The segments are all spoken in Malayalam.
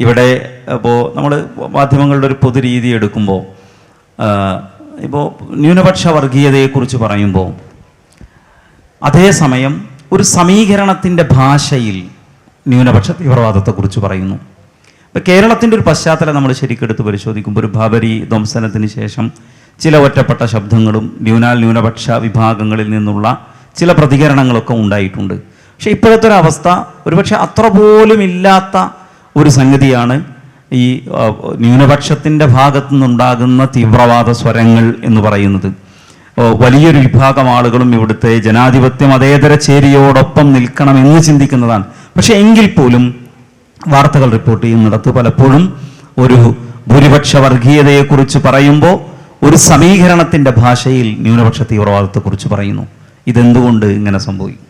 ഇവിടെ ഇപ്പോൾ നമ്മൾ മാധ്യമങ്ങളുടെ ഒരു പൊതുരീതി എടുക്കുമ്പോൾ ഇപ്പോൾ ന്യൂനപക്ഷ വർഗീയതയെക്കുറിച്ച് പറയുമ്പോൾ അതേസമയം ഒരു സമീകരണത്തിൻ്റെ ഭാഷയിൽ ന്യൂനപക്ഷ തീവ്രവാദത്തെക്കുറിച്ച് പറയുന്നു. ഇപ്പോൾ കേരളത്തിൻ്റെ ഒരു പശ്ചാത്തലം നമ്മൾ ശരിക്കെടുത്ത് പരിശോധിക്കുമ്പോൾ ഒരു ബാബരി ധ്വംസനത്തിന് ശേഷം ചില ഒറ്റപ്പെട്ട ശബ്ദങ്ങളും ന്യൂനപക്ഷ വിഭാഗങ്ങളിൽ നിന്നുള്ള ചില പ്രതികരണങ്ങളൊക്കെ ഉണ്ടായിട്ടുണ്ട്. പക്ഷേ ഇപ്പോഴത്തെ ഒരു അവസ്ഥ ഒരുപക്ഷെ അത്ര പോലും ഇല്ലാത്ത ഒരു സംഗതിയാണ് ഈ ന്യൂനപക്ഷത്തിൻ്റെ ഭാഗത്തു നിന്നുണ്ടാകുന്ന തീവ്രവാദ സ്വരങ്ങൾ എന്ന് പറയുന്നത്. വലിയൊരു വിഭാഗം ആളുകളും ഇവിടുത്തെ ജനാധിപത്യ മതേതര ചേരിയോടൊപ്പം നിൽക്കണമെന്ന് ചിന്തിക്കുന്നതാണ്. പക്ഷെ എങ്കിൽ പോലും വാർത്തകൾ റിപ്പോർട്ട് ചെയ്യുന്നിടത്ത് പലപ്പോഴും ഒരു ഭൂരിപക്ഷ വർഗീയതയെക്കുറിച്ച് പറയുമ്പോൾ ഒരു സമീകരണത്തിൻ്റെ ഭാഷയിൽ ന്യൂനപക്ഷ തീവ്രവാദത്തെക്കുറിച്ച് പറയുന്നു. ഇതെന്തുകൊണ്ട് ഇങ്ങനെ സംഭവിക്കും?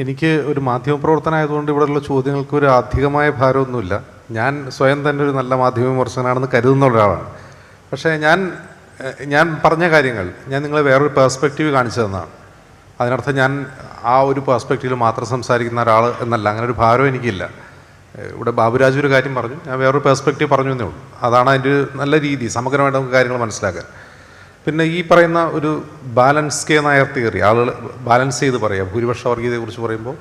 എനിക്ക് ഒരു മാധ്യമപ്രവർത്തനമായതുകൊണ്ട് ഇവിടെയുള്ള ചോദ്യങ്ങൾക്ക് ഒരു അധികമായ ഭാരമൊന്നുമില്ല. ഞാൻ സ്വയം തന്നെ ഒരു നല്ല മാധ്യമ വിമർശകനാണെന്ന് കരുതുന്ന ഒരാളാണ്. പക്ഷേ ഞാൻ പറഞ്ഞ കാര്യങ്ങൾ ഞാൻ നിങ്ങളെ വേറൊരു പേഴ്സ്പെക്റ്റീവ് കാണിച്ചു തന്നതാണ്. അതിനർത്ഥം ഞാൻ ആ ഒരു പേഴ്സ്പെക്റ്റീവിൽ മാത്രം സംസാരിക്കുന്ന ഒരാൾ എന്നല്ല. അങ്ങനെ ഒരു ഭാരം എനിക്കില്ല. ഇവിടെ ബാബുരാജ് ഒരു കാര്യം പറഞ്ഞു, ഞാൻ വേറൊരു പേഴ്സ്പെക്റ്റീവ് പറഞ്ഞു എന്നേ ഉള്ളൂ. അതാണ് അതിൻ്റെ നല്ല രീതി, സമഗ്രമായിട്ട് നമുക്ക് കാര്യങ്ങൾ മനസ്സിലാക്കാൻ. പിന്നെ ഈ പറയുന്ന ഒരു ബാലൻസ് കെ നായർ തിയറി, ആളുകൾ ബാലൻസ് ചെയ്ത് പറയാം. ഭൂരിപക്ഷ വർഗീയതയെക്കുറിച്ച് പറയുമ്പോൾ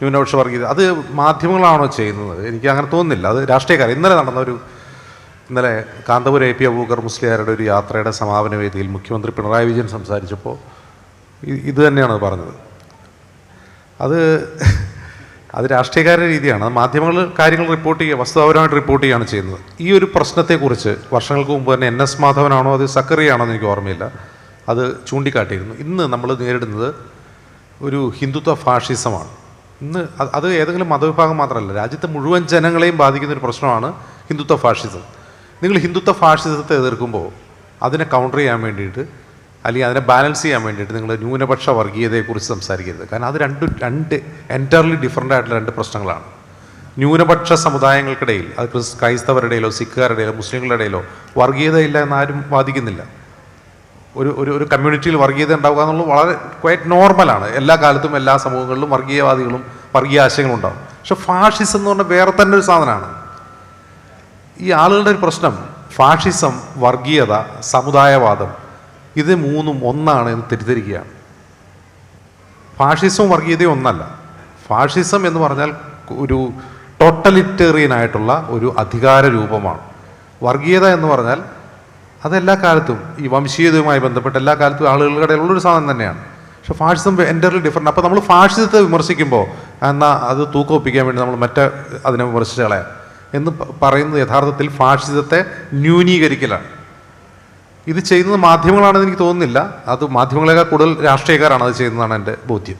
ന്യൂനപക്ഷ വർഗീയത അത് മാധ്യമങ്ങളാണോ ചെയ്യുന്നത്? എനിക്ക് അങ്ങനെ തോന്നുന്നില്ല. അത് രാഷ്ട്രീയക്കാർ. ഇന്നലെ കാന്തപുരം AP അബൂബക്കർ മുസ്ലിയാരുടെ ഒരു യാത്രയുടെ സമാപന വേദിയിൽ മുഖ്യമന്ത്രി പിണറായി വിജയൻ സംസാരിച്ചപ്പോൾ ഇത് തന്നെയാണ് പറഞ്ഞത്. അത് രാഷ്ട്രീയക്കാരുടെ രീതിയാണ്. അത് മാധ്യമങ്ങൾ കാര്യങ്ങൾ റിപ്പോർട്ട് ചെയ്യുക, വസ്തുതാപരമായിട്ട് റിപ്പോർട്ട് ചെയ്യുകയാണ് ചെയ്യുന്നത്. ഈ ഒരു പ്രശ്നത്തെക്കുറിച്ച് വർഷങ്ങൾക്ക് മുമ്പ് തന്നെ NS മാധവനാണോ അത് സക്കറിയാണോ എന്ന് എനിക്ക് ഓർമ്മയില്ല, അത് ചൂണ്ടിക്കാട്ടിയിരുന്നു. ഇന്ന് നമ്മൾ നേരിടുന്നത് ഒരു ഹിന്ദുത്വ ഫാഷിസമാണ്. ഇന്ന് അത് ഏതെങ്കിലും മതവിഭാഗം മാത്രമല്ല, രാജ്യത്തെ മുഴുവൻ ജനങ്ങളെയും ബാധിക്കുന്ന ഒരു പ്രശ്നമാണ് ഹിന്ദുത്വ ഫാഷിസം. നിങ്ങൾ ഹിന്ദുത്വ ഫാഷിസത്തെ എതിർക്കുമ്പോൾ അതിനെ കൗണ്ടർ ചെയ്യാൻ വേണ്ടിയിട്ട് അല്ലെങ്കിൽ അതിനെ ബാലൻസ് ചെയ്യാൻ വേണ്ടിയിട്ട് നിങ്ങൾ ന്യൂനപക്ഷ വർഗീയതയെക്കുറിച്ച് സംസാരിക്കരുത്. കാരണം അത് രണ്ട് എൻറ്റയർലി ഡിഫറൻ്റ് ആയിട്ടുള്ള രണ്ട് പ്രശ്നങ്ങളാണ്. ന്യൂനപക്ഷ സമുദായങ്ങൾക്കിടയിൽ, അത് ക്രൈസ്തവരുടെ ഇടയിലോ സിഖുകാരുടെ ഇടയിലോ മുസ്ലിങ്ങളുടെ ഇടയിലോ വർഗീയത ഇല്ല എന്നാരും വാദിക്കുന്നില്ല. ഒരു കമ്മ്യൂണിറ്റിയിൽ വർഗീയത ഉണ്ടാവുക എന്നുള്ളത് വളരെ ക്വൈറ്റ് നോർമലാണ്. എല്ലാ കാലത്തും എല്ലാ സമൂഹങ്ങളിലും വർഗീയവാദികളും വർഗീയ ആശയങ്ങളും ഉണ്ടാവും. പക്ഷെ ഫാഷിസം എന്ന് പറഞ്ഞാൽ വേറെ തന്നെ ഒരു സാധനമാണ്. ഈ ആളുകളുടെ ഒരു പ്രശ്നം ഫാഷിസം, വർഗീയത, സമുദായവാദം ഇത് മൂന്നും ഒന്നാണ് എന്ന് തെറ്റിദ്ധരിക്കുകയാണ്. ഫാഷിസവും വർഗീയതയും ഒന്നല്ല. ഫാഷിസം എന്ന് പറഞ്ഞാൽ ഒരു ടോട്ടലിറ്റേറിയൻ ആയിട്ടുള്ള ഒരു അധികാര രൂപമാണ്. വർഗീയത എന്ന് പറഞ്ഞാൽ അതെല്ലാ കാലത്തും ഈ വംശീയതയുമായി ബന്ധപ്പെട്ട് എല്ലാ കാലത്തും ആളുകളുടെ ഇടയിലുള്ളൊരു സാധനം തന്നെയാണ്. പക്ഷെ ഫാഷിസം എൻ്റയർലി ഡിഫറെൻ്റ്. അപ്പോൾ നമ്മൾ ഫാഷിസത്തെ വിമർശിക്കുമ്പോൾ എന്നാൽ അത് തൂക്കൊപ്പിക്കാൻ വേണ്ടി നമ്മൾ അതിനെ വിമർശിച്ച് കളയാം എന്ന് പറയുന്നത് യഥാർത്ഥത്തിൽ ഫാഷിസത്തെ ന്യൂനീകരിക്കലാണ്. ഇത് ചെയ്യുന്നത് മാധ്യമങ്ങളാണെന്ന് എനിക്ക് തോന്നുന്നില്ല. അത് മാധ്യമങ്ങളെക്കാൾ കൂടുതൽ രാഷ്ട്രീയക്കാരാണ് അത് ചെയ്യുന്നതാണ് എൻ്റെ ബോധ്യം.